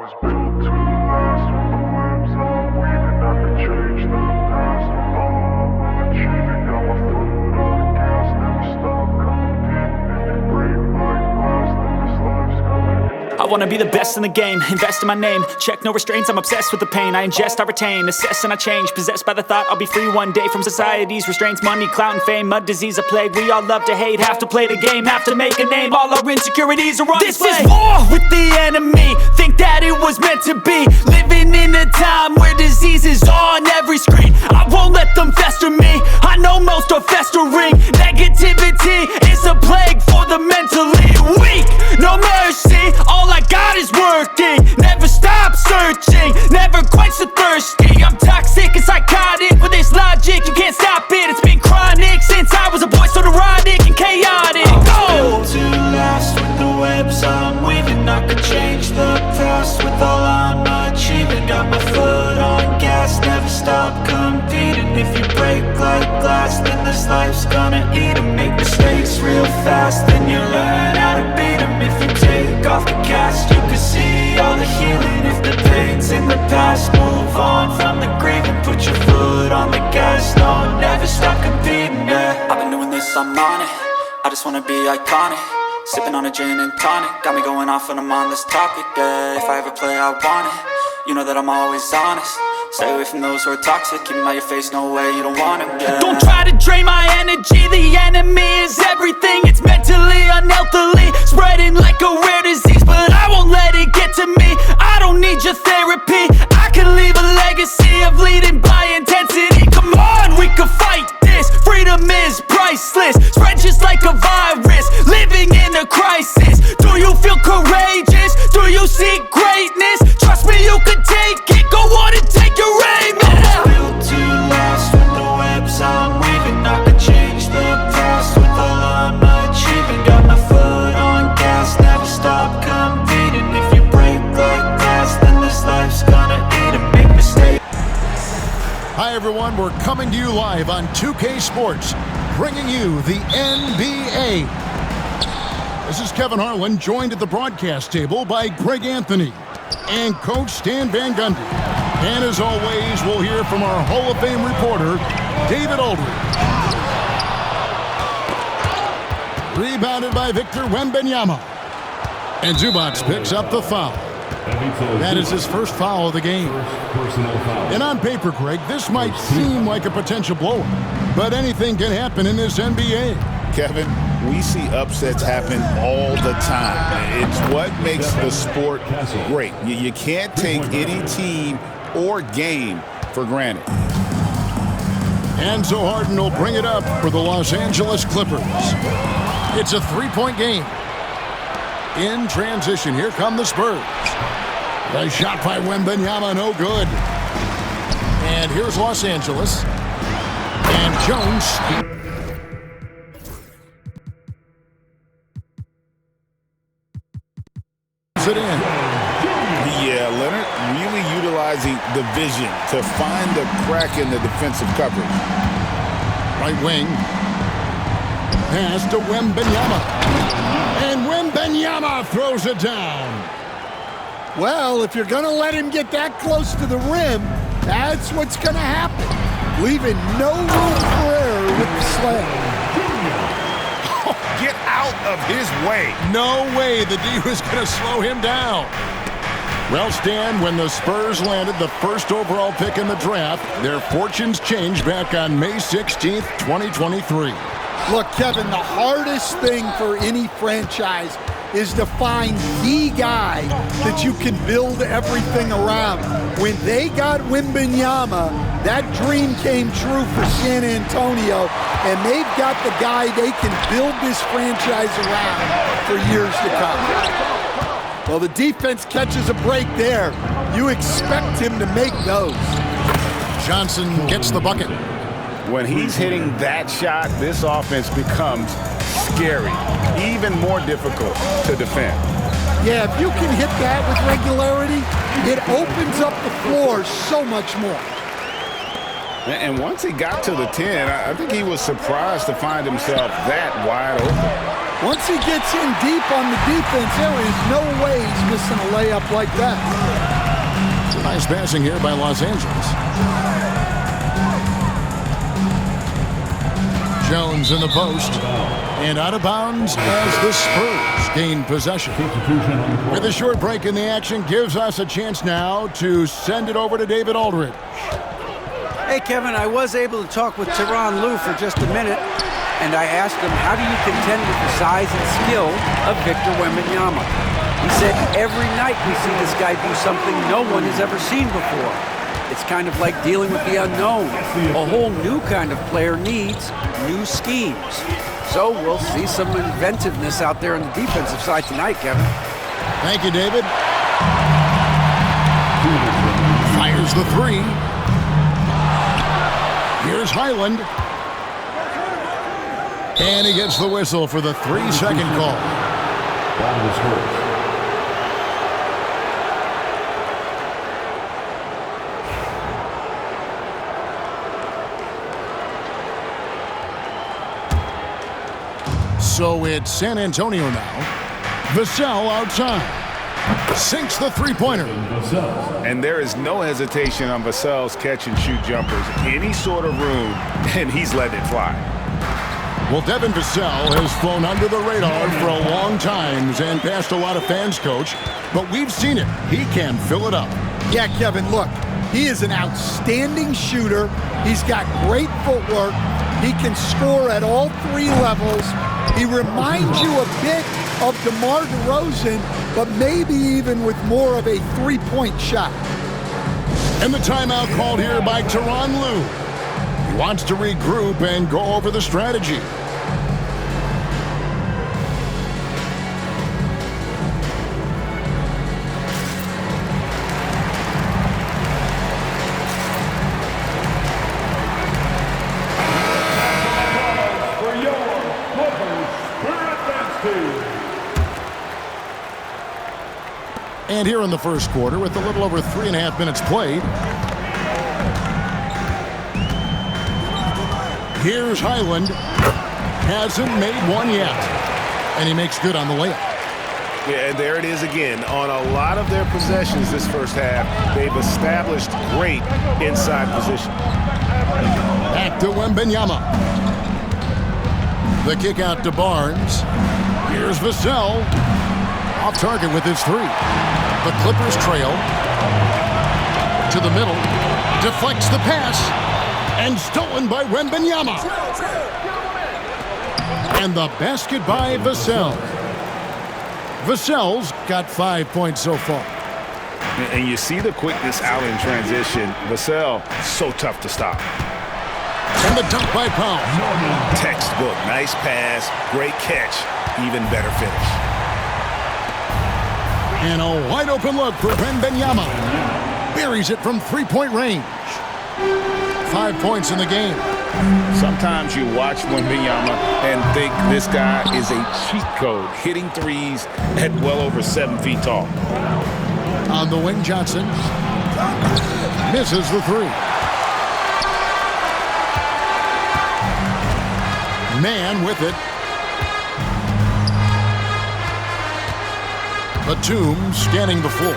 was built to last. With the webs I'm weaving, I could change the past. With all I'm achieving, got my foot on gas. Never stop competing. If you break like glass, then this life's gonna end. I wanna be the best in the game, invest in my name. Check no restraints, I'm obsessed with the pain. I ingest, I retain, assess and I change. Possessed by the thought I'll be free one day from society's restraints. Money, clout and fame, mud, disease, a plague. We all love to hate, have to play the game, have to make a name. All our insecurities are on display. This is war with the enemy, think that it was meant to be. Living in a time where disease is on every screen. I won't let them fester me, I know most are festering. Negativity is a plague for the mentally weak. No mercy, all I got is working. Never stop searching, never quench the thirsty. I'm toxic and psychotic, with this logic you can't stop it. It's been chronic since I was a boy, so neurotic and chaotic. Built to last. With the webs I'm weaving, I could change the past. With all I'm achieving, got my foot on gas. Never stop competing. If you break like glass, then this life's gonna eat 'em. Make mistakes real fast, then you learn how to beat 'em. If you take off the cast, you can see all the healing. If the pain's in the past, move on from the grieving. Put your foot on the gas, no, never stop competing, yeah. I've been doing this, I'm on it. I just wanna be iconic. Sipping on a gin and tonic, got me going off when I'm on this topic, yeah. If I ever play, I want it. You know that I'm always honest. Stay away from those who are toxic. Keep 'em out your face, no way, you don't want 'em, yeah. Don't try to drain my energy. The enemy is everything. It's mentally, unhealthily, spreading like a rare disease. But I won't let it get to me. I don't need your therapy. I can leave a legacy of leading by intensity. Come on, we can fight this. Freedom is priceless. Spread just like a virus. Living in a crisis. Do you feel courageous? Do you seek greatness? Trust me, you can take it. Go on and take your aim. I was built to last. With the webs I'm weaving, I could change the past. With all I'm achieving, got my foot on gas. Never stop competing. If you break like glass, then this life's gonna eat 'em. Make mistakes. Hi everyone, we're coming to you live on 2K Sports, bringing you the NBA. This is Kevin Harlan, joined at the broadcast table by Greg Anthony and Coach Stan Van Gundy. And as always, we'll hear from our Hall of Fame reporter, David Aldridge. Rebounded by Victor Wembanyama. And Zubac picks up the foul. That is his first foul of the game. And on paper, Greg, this might seem like a potential blowout, but anything can happen in this NBA. Kevin, we see upsets happen all the time. It's what makes the sport great. You can't take any team or game for granted. Enzo Harden will bring it up for the Los Angeles Clippers. It's a three-point game. In transition, here come the Spurs. The shot by Wembanyama, no good. And here's Los Angeles. And Jones. It in. Yeah, Leonard really utilizing the vision to find the crack in the defensive coverage. Right wing. Pass to Wembanyama. And Wembanyama throws it down. Well, if you're going to let him get that close to the rim, that's what's going to happen. Leaving no room for error with the slam. Get out of his way. No way the D was going to slow him down. Well, Stan, when the Spurs landed the first overall pick in the draft, their fortunes changed back on May 16th, 2023. Look, Kevin, the hardest thing for any franchise is to find the guy that you can build everything around. When they got Wembanyama, that dream came true for San Antonio, and they've got the guy they can build this franchise around for years to come. Well, the defense catches a break there. You expect him to make those. Johnson gets the bucket. When he's hitting that shot, this offense becomes scary, even more difficult to defend. Yeah, if you can hit that with regularity, it opens up the floor so much more. And once he got to the 10, I think he was surprised to find himself that wide open. Once he gets in deep on the defense, there is no way he's missing a layup like that. Nice passing here by Los Angeles. Jones in the post. And out of bounds as the Spurs gain possession. With a short break in the action, gives us a chance now to send it over to David Aldridge. Hey, Kevin, I was able to talk with Tyronn Lue for just a minute, and I asked him, how do you contend with the size and skill of Victor Wembanyama? He said, every night we see this guy do something no one has ever seen before. It's kind of like dealing with the unknown. A whole new kind of player needs new schemes. So we'll see some inventiveness out there on the defensive side tonight, Kevin. Thank you, David. Fires the three. Here's Highland. And he gets the whistle for the 3-second call. So it's San Antonio now. Vassell outside. Sinks the three-pointer. And there is no hesitation on Vassell's catch-and-shoot jumpers. Any sort of room, and he's letting it fly. Well, Devin Vassell has flown under the radar for a long time and passed a lot of fans, Coach. But we've seen it. He can fill it up. Yeah, Kevin, look, he is an outstanding shooter. He's got great footwork. He can score at all three levels. He reminds you a bit of DeMar DeRozan, but maybe even with more of a three-point shot. And the timeout called here by Tyronn Lue. He wants to regroup and go over the strategy. And here in the first quarter, with a little over 3.5 minutes played, here's Highland. Hasn't made one yet. And he makes good on the layup. Yeah, and there it is again. On a lot of their possessions this first half, they've established great inside position. Back to Wembanyama. The kick out to Barnes. Here's Vassell. Off target with his three. The Clippers trail. To the middle. Deflects the pass. And stolen by Wembanyama. And the basket by Vassell. Vassell's got 5 points so far. And you see the quickness out in transition. Vassell, so tough to stop. And the dunk by Powell. Textbook, nice pass, great catch, even better finish. And a wide open look for Wembanyama. Buries it from three-point range. 5 points in the game. Sometimes you watch Wembanyama and think this guy is a cheat code, hitting threes at well over 7 feet tall. On the wing, Johnson misses the three. Man with it. Batum scanning the floor.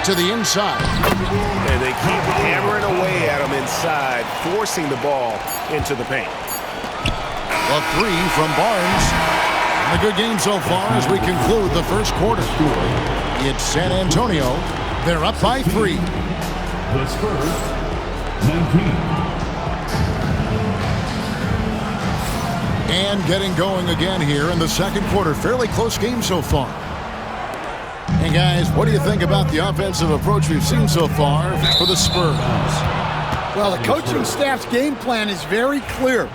To the inside. And they keep hammering away at him inside, forcing the ball into the paint. A three from Barnes. And a good game so far as we conclude the first quarter. It's San Antonio. They're up by 3. The Spurs, 19. And getting going again here in the second quarter. Fairly close game so far. And guys, what do you think about the offensive approach we've seen so far for the Spurs? Well, the coaching staff's game plan is very clear.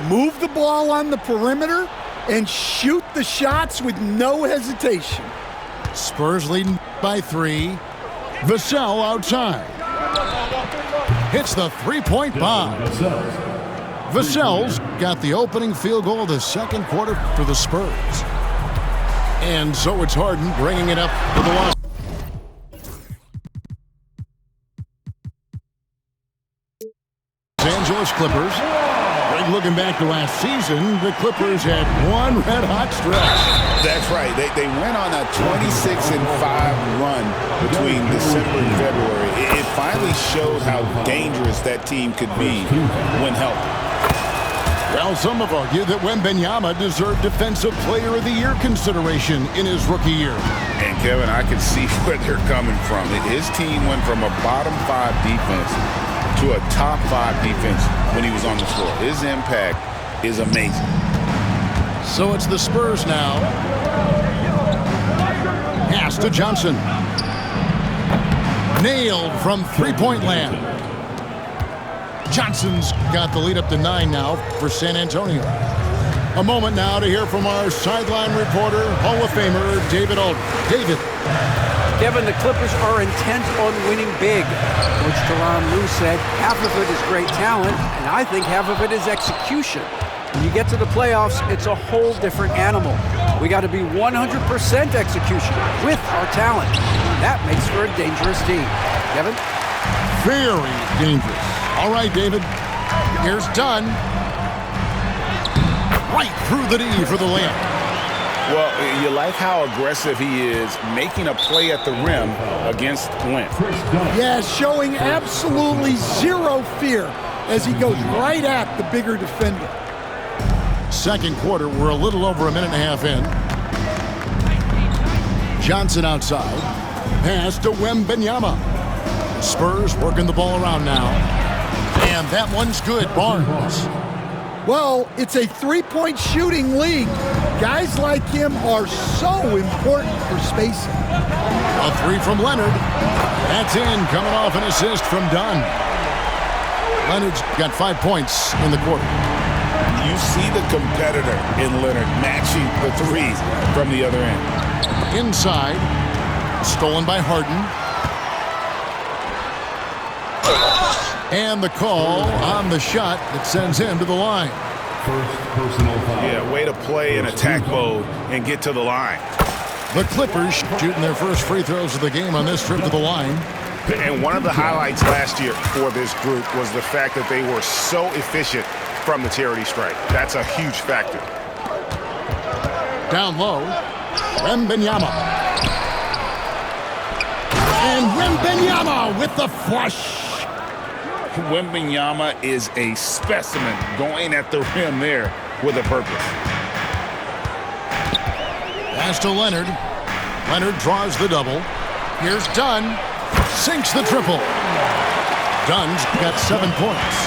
Move the ball on the perimeter and shoot the shots with no hesitation. Spurs leading by 3. Vassell outside. Hits the three-point bomb. Vassell's got the opening field goal of the second quarter for the Spurs. And so it's Harden bringing it up for the Los Angeles Clippers. Greg, looking back to last season, the Clippers had one red-hot stretch. That's right. They went on a 26-5 run between December and February. It finally showed how dangerous that team could be when healthy. Well, some have argued that Wembanyama deserved Defensive Player of the Year consideration in his rookie year. And, Kevin, I can see where they're coming from. His team went from a bottom 5 defense to a top 5 defense when he was on the floor. His impact is amazing. So it's the Spurs now. Pass to Johnson. Nailed from three-point land. Johnson's got the lead up to 9 now for San Antonio. A moment now to hear from our sideline reporter, Hall of Famer David Aldridge. David. Kevin, the Clippers are intent on winning big. Coach Tyronn Lue said half of it is great talent, and I think half of it is execution. When you get to the playoffs, it's a whole different animal. We got to be 100% execution with our talent. That makes for a dangerous team. Kevin? Very dangerous. All right, David. Here's Dunn. Right through the D for the layup. Well, you like how aggressive he is making a play at the rim against length. Yeah, showing absolutely zero fear as he goes right at the bigger defender. Second quarter, we're a little over a minute and a half in. Johnson outside. Pass to Wembanyama. Spurs working the ball around now. And that one's good. Barnes. Well, it's a three-point shooting league. Guys like him are so important for spacing. A three from Leonard. That's in, coming off an assist from Dunn. Leonard's got 5 points in the quarter. You see the competitor in Leonard matching the threes from the other end. Inside. Stolen by Harden. And the call on the shot that sends him to the line. First personal foul. Yeah, way to play in attack mode and get to the line. The Clippers shooting their first free throws of the game on this trip to the line. And one of the highlights last year for this group was the fact that they were so efficient from the charity stripe. That's a huge factor. Down low, Wembanyama. And Wembanyama with the flush. Wembanyama is a specimen going at the rim there with a purpose. Pass to Leonard. Leonard draws the double. Here's Dunn. Sinks the triple. Dunn's got 7 points.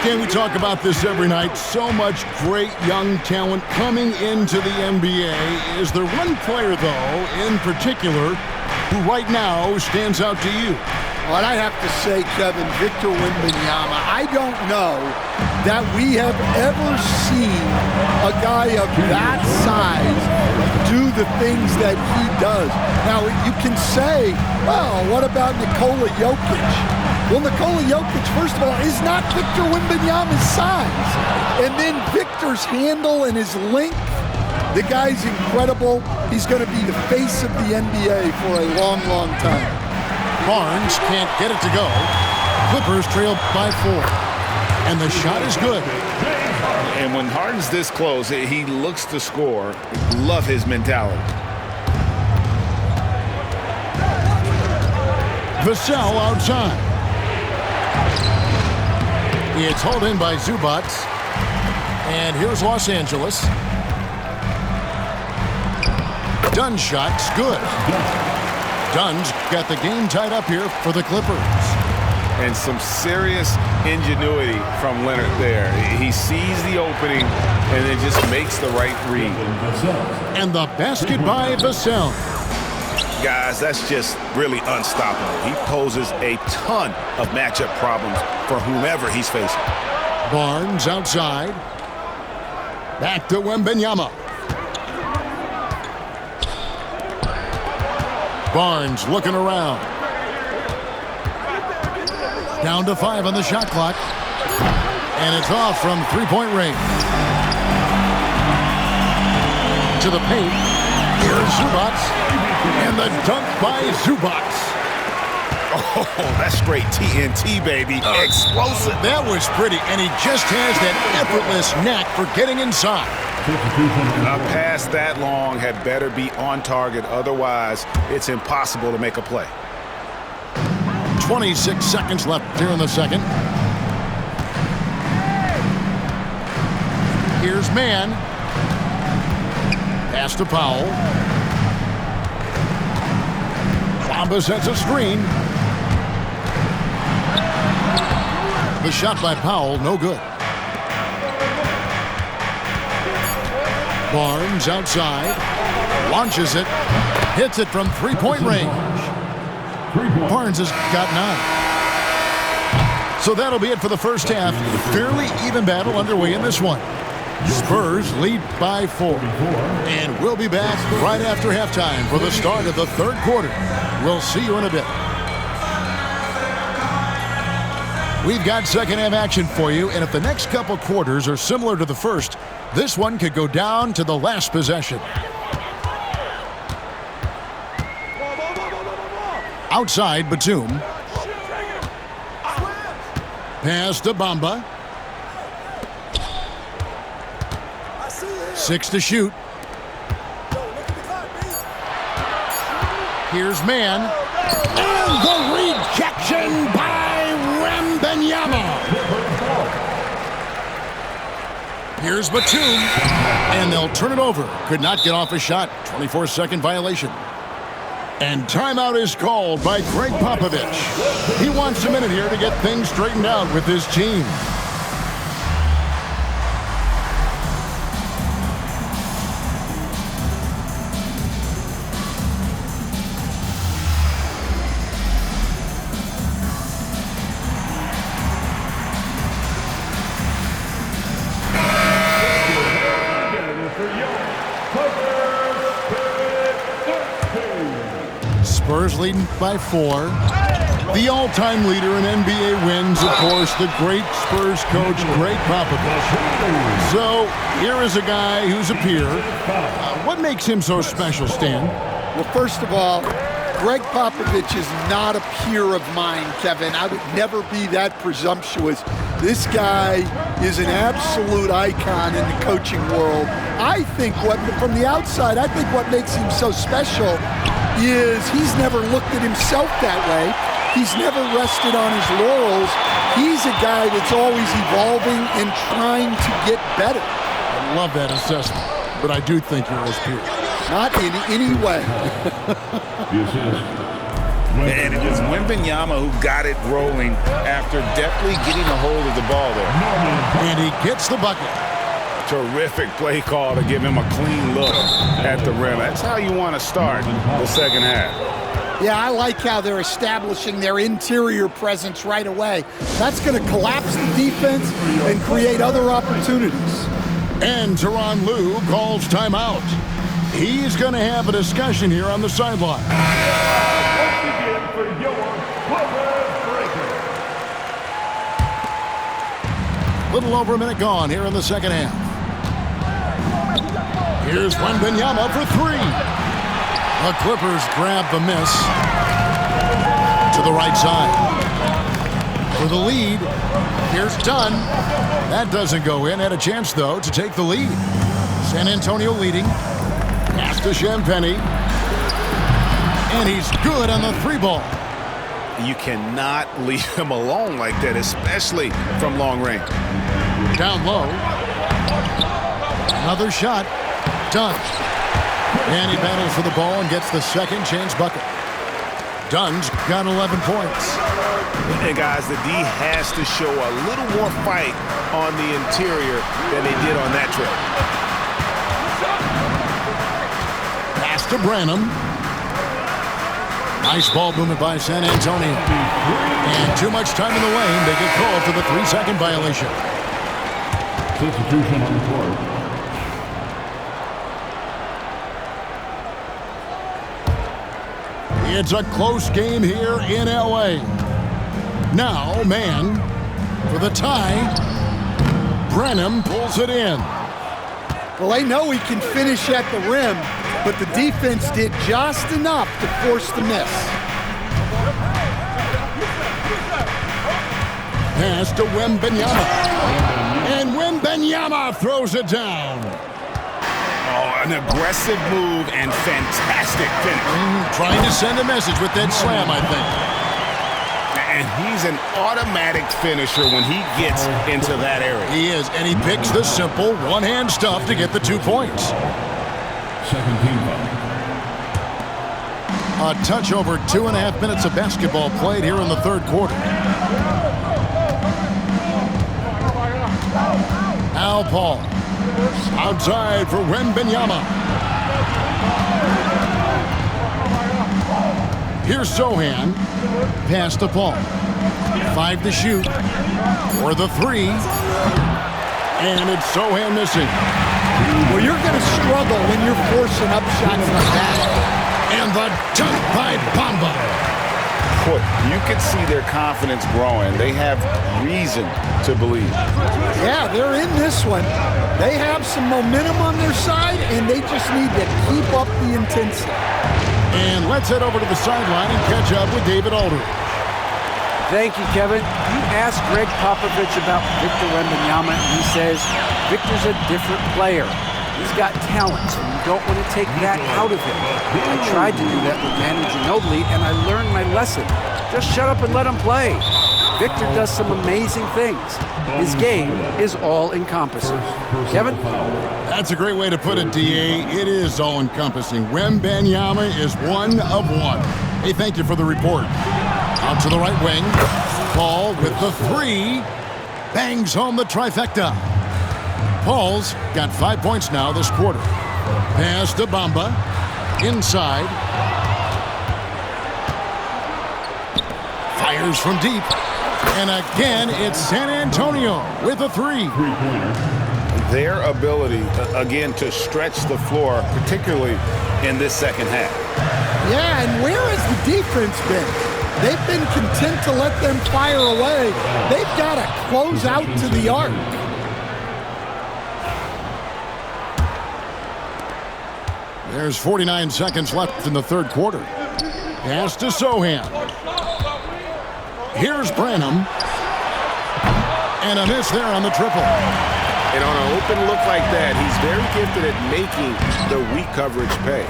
Can we talk about this every night? So much great young talent coming into the NBA. Is there one player, though, in particular, who right now stands out to you? What I have to say, Kevin, Victor Wembanyama, I don't know that we have ever seen a guy of that size do the things that he does. Now, you can say, well, what about Nikola Jokic? Well, Nikola Jokic, first of all, is not Victor Wembanyama's size. And then Victor's handle and his length, the guy's incredible. He's going to be the face of the NBA for a long, long time. Barnes can't get it to go. Clippers trail by 4. And the shot is good. And when Harden's this close, he looks to score. Love his mentality. Vassell outside. It's hauled in by Zubac. And here's Los Angeles. Dunn's shot's good. Dunn's got the game tied up here for the Clippers. And some serious ingenuity from Leonard there. He sees the opening and then just makes the right read. And the basket by Vassell. Guys, that's just really unstoppable. He poses a ton of matchup problems for whomever he's facing. Barnes outside. Back to Wembanyama. Barnes looking around. Down to 5 on the shot clock. And it's off from three-point range. To the paint. Here's Zubac. And the dunk by Zubac. Oh, that's straight TNT, baby. Explosive. That was pretty, and he just has that effortless knack for getting inside. A pass that long had better be on target. Otherwise, it's impossible to make a play. 26 seconds left here in the second. Here's man. Pass to Powell. Bamba sets a screen. The shot by Powell, no good. Barnes outside. Launches it. Hits it from three-point range. Barnes has got 9. So that'll be it for the first half. Fairly even battle underway in this one. Spurs lead by 4. And we'll be back right after halftime for the start of the third quarter. We'll see you in a bit. We've got second half action for you, and if the next couple quarters are similar to the first, this one could go down to the last possession. Outside, Batum. Pass to Bamba. 6 to shoot. Here's man. And the rejection by Wembanyama. Here's Batum. And they'll turn it over. Could not get off a shot. 24-second violation. And timeout is called by Greg Popovich. He wants a minute here to get things straightened out with his team. Spurs leading by 4. The all-time leader in NBA wins, of course, the great Spurs coach, Greg Popovich. So here is a guy who's a peer. What makes him so special, Stan? Well, first of all, Greg Popovich is not a peer of mine, Kevin. I would never be that presumptuous. This guy is an absolute icon in the coaching world. I think from the outside, I think what makes him so special is he's never looked at himself that way. He's never rested on his laurels. He's a guy that's always evolving and trying to get better. I love that assessment, but I do think you're his peer. Not in any way. And it was Wembanyama who got it rolling after deftly getting a hold of the ball there. And he gets the bucket. Terrific play call to give him a clean look at the rim. That's how you want to start the second half. Yeah, I like how they're establishing their interior presence right away. That's going to collapse the defense and create other opportunities. And Tyronn Lue calls timeout. He's going to have a discussion here on the sideline. Little over a minute gone here in the second half. Here's Wembanyama for 3. The Clippers grab the miss to the right side. For the lead, here's Dunn. That doesn't go in. Had a chance, though, to take the lead. San Antonio leading. Pass to Champagnie. And he's good on the 3-ball. You cannot leave him alone like that, especially from long range. Down low. Another shot. Dunn. And he battles for the ball and gets the second chance bucket. Dunn's got 11 points. And guys, the D has to show a little more fight on the interior than they did on that trip. Pass to Branham. Nice ball movement by San Antonio. And too much time in the lane. They get called for the 3-second violation. Substitution on the court. It's a close game here in L.A. Now, man, for the tie, Branham pulls it in. Well, they know he can finish at the rim, but the defense did just enough to force the miss. pass to Wembanyama. And Wembanyama throws it down. Oh, an aggressive move and fantastic finish. Trying to send a message with that slam, I think. And he's an automatic finisher when he gets into that area. He is, and he picks the simple one-hand stuff to get the 2 points. Second team foul. A touch over 2.5 minutes of basketball played here in the third quarter. Al Paul. Outside for Wembanyama. Here's Sohan. Pass to Paul. 5 to shoot. For the 3. And it's Sohan missing. Well, you're going to struggle when you're forcing up shots like that. And the dunk by Bamba. Boy, you can see their confidence growing. They have reason to believe. Yeah, they're in this one. They have some momentum on their side, and they just need to keep up the intensity. And let's head over to the sideline and catch up with David Aldridge. Thank you, Kevin. You asked Greg Popovich about Victor Wembanyama, and he says Victor's a different player. He's got talent, and you don't want to take that out of him. I tried to do that with Manu Ginobili, and I learned my lesson. Just shut up and let him play. Victor does some amazing things. His game is all-encompassing. Kevin? That's a great way to put it, D.A. It is all-encompassing. Wembanyama is one of one. Hey, thank you for the report. Out to the right wing. Paul with the 3. Bangs home the trifecta. Paul's got 5 points now this quarter. Pass to Bamba. Inside. Fires from deep. And again, it's San Antonio with a 3. Their ability, again, to stretch the floor, particularly in this second half. Yeah, and where has the defense been? They've been content to let them fire away. They've got to close out to the arc. There's 49 seconds left in the third quarter. Pass to Sohan. Here's Branham. And a miss there on the triple. And on an open look like that, he's very gifted at making the weak coverage pay.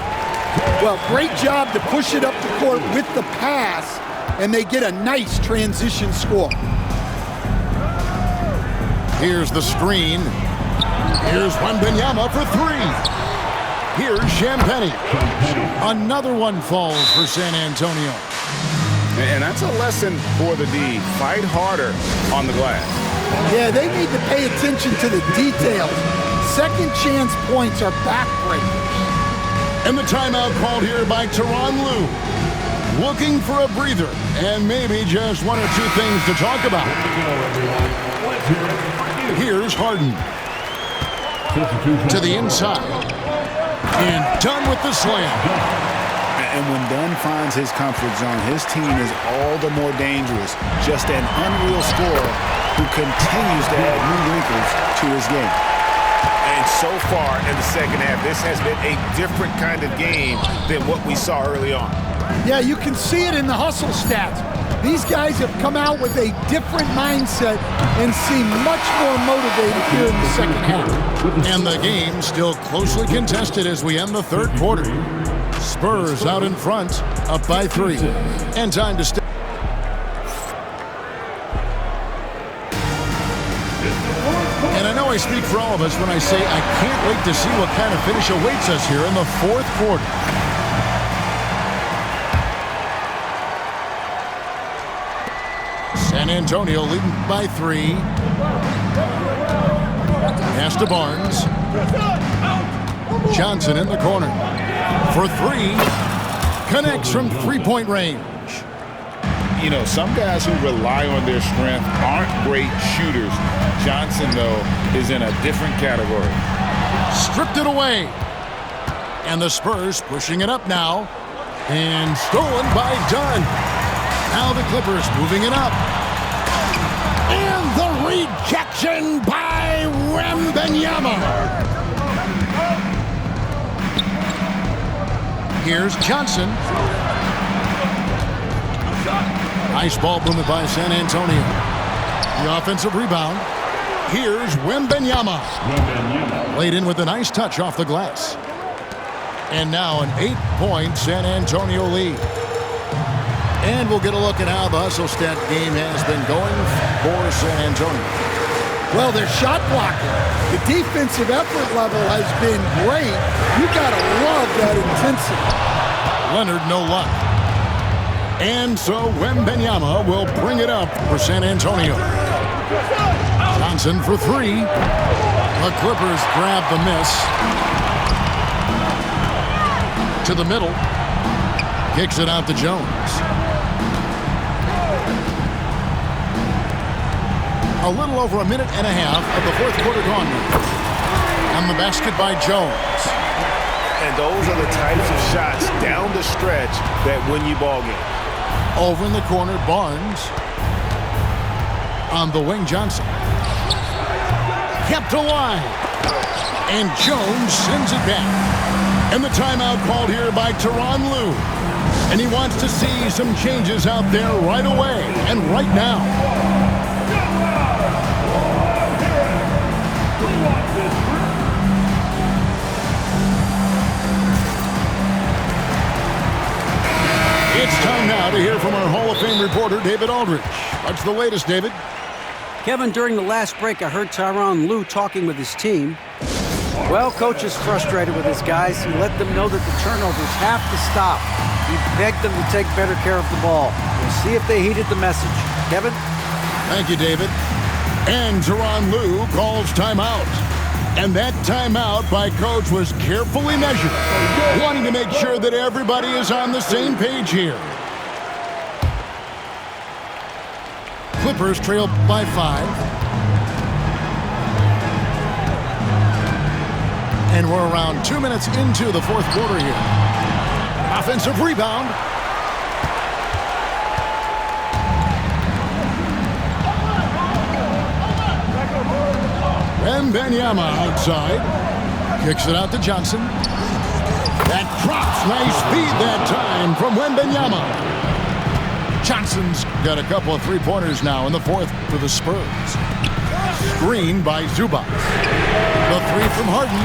Well, great job to push it up the court with the pass, and they get a nice transition score. Here's the screen. Here's Wembanyama for 3. Here's Champagnie. Another one falls for San Antonio. And that's a lesson for the D. Fight harder on the glass. Yeah, they need to pay attention to the details. Second chance points are backbreakers. And the timeout called here by Tyronn Lue. Looking for a breather and maybe just 1 or 2 things to talk about. Here's Harden. To the inside. And done with the slam. And when Dunn finds his comfort zone, his team is all the more dangerous. Just an unreal scorer who continues to add new wrinkles to his game. And so far in the second half, this has been a different kind of game than what we saw early on. Yeah, you can see it in the hustle stats. These guys have come out with a different mindset and seem much more motivated here in the second half. And the game still closely contested as we end the third quarter. Spurs out in front, up by 3. And time to stay. And I know I speak for all of us when I say I can't wait to see what kind of finish awaits us here in the fourth quarter. San Antonio leading by 3. Pass to Barnes. Johnson in the corner. For 3. Connects from 3-point range. You know, some guys who rely on their strength aren't great shooters. Johnson, though, is in a different category. Stripped it away. And the Spurs pushing it up now. And stolen by Dunn. Now the Clippers moving it up. And the rejection by Wembanyama. Here's Johnson. Nice ball movement by San Antonio. The offensive rebound. Here's Wembanyama. Laid in with a nice touch off the glass. And now an 8-point San Antonio lead. And we'll get a look at how the hustle stat game has been going for San Antonio. Well, they're shot blocking. The defensive effort level has been great. You gotta love that intensity. Leonard, no luck. And so Wembanyama will bring it up for San Antonio. Johnson for three. The Clippers grab the miss. To the middle. Kicks it out to Jones. A little over a minute and a half of the fourth quarter gone. On the basket by Jones. And those are the types of shots down the stretch that win you ball games. Over in the corner, Barnes. On the wing, Johnson. Kept alive. And Jones sends it back. And the timeout called here by Tyronn Lue. And he wants to see some changes out there right away and right now. It's time now to hear from our Hall of Fame reporter, David Aldridge. What's the latest, David? Kevin, during the last break, I heard Tyronn Lue talking with his team. Well, coach is frustrated with his guys. He let them know that the turnovers have to stop. He begged them to take better care of the ball. We'll see if they heeded the message. Kevin? Thank you, David. And Tyronn Lue calls timeout. And that timeout by coach was carefully measured, wanting to make sure that everybody is on the same page here. Clippers trail by 5. And we're around 2 minutes into the fourth quarter here. Offensive rebound. Wembanyama outside. Kicks it out to Johnson. That drops. Nice feed that time from Wembanyama. Johnson's got a couple of three-pointers now in the fourth for the Spurs. Screen by Zubac. The three from Harden.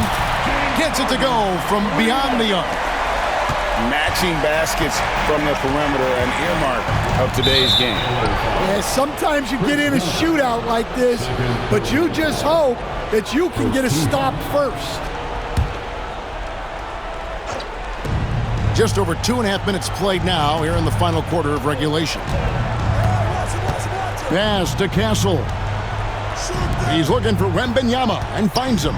Gets it to go from beyond the arc. Matching baskets from the perimeter, an earmark of today's game. Yeah, sometimes you get in a shootout like this, but you just hope that you can get a stop first. Just over 2.5 minutes played now here in the final quarter of regulation. Pass to Castle. He's looking for Wembanyama and finds him.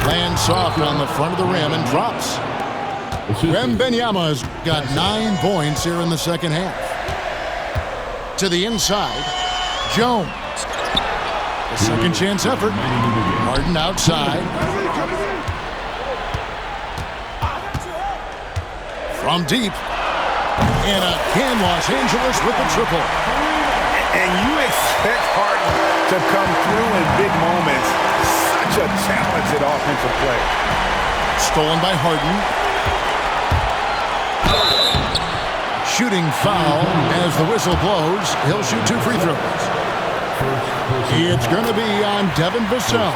Lands soft on the front of the rim and drops. Wembanyama's got 9 points here in the second half. To the inside, Jones. A second chance effort. Harden outside. From deep. And again, Los Angeles with the triple. And you expect Harden to come through in big moments. Such a talented offensive play. Stolen by Harden. Shooting foul as the whistle blows. He'll shoot 2 free throws. It's going to be on Devin Vassell.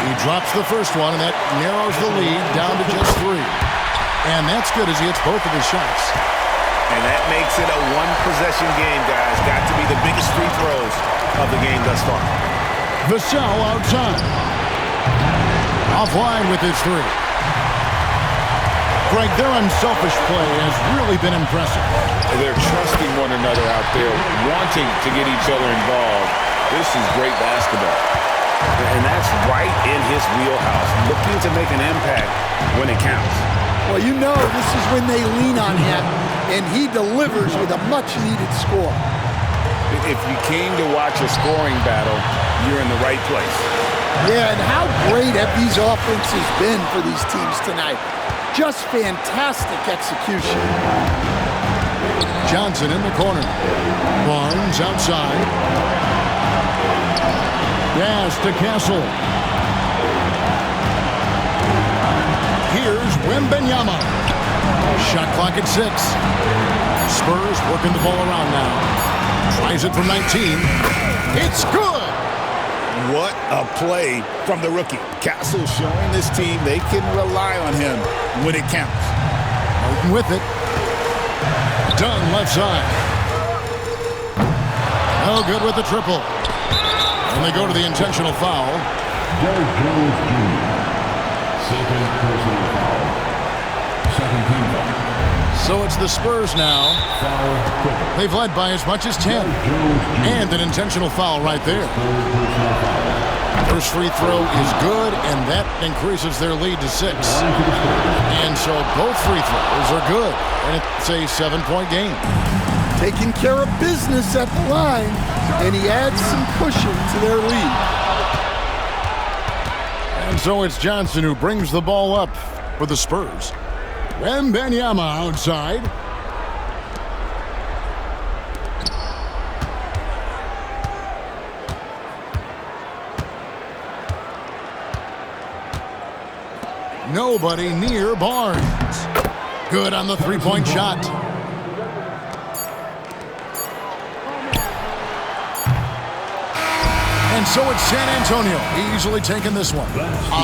He drops the first one, and that narrows the lead down to just 3. And that's good as he hits both of his shots. And that makes it a one-possession game, guys. Got to be the biggest free throws of the game thus far. Vassell outside. Offline with his 3. Greg, their unselfish play has really been impressive. They're trusting one another out there, wanting to get each other involved. This is great basketball. And that's right in his wheelhouse, looking to make an impact when it counts. Well, you know this is when they lean on him, and he delivers with a much-needed score. If you came to watch a scoring battle, you're in the right place. Yeah, and how great have these offenses been for these teams tonight? Just fantastic execution. Johnson in the corner. Barnes outside. Pass to Castle. Here's Wembanyama. Shot clock at 6. Spurs working the ball around now. Tries it from 19. It's good. What a play from the rookie. Castle showing this team they can rely on him when it counts. Martin with it. Dunn left side. No good with the triple. And they go to the intentional foul. Derek Jones Jr. Second personal foul. Second team foul. So it's the Spurs now. They've led by as much as 10. And an intentional foul right there. First free throw is good, and that increases their lead to 6. And so both free throws are good, and it's a 7-point game. Taking care of business at the line, and he adds some cushion to their lead. And so it's Johnson who brings the ball up for the Spurs. Wembanyama outside. Nobody near Barnes. Good on the three-point shot. And so it's San Antonio easily taking this one.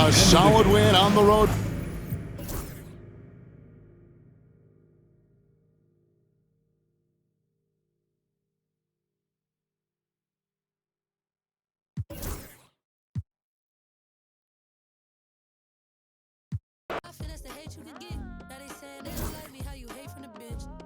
A solid win on the road.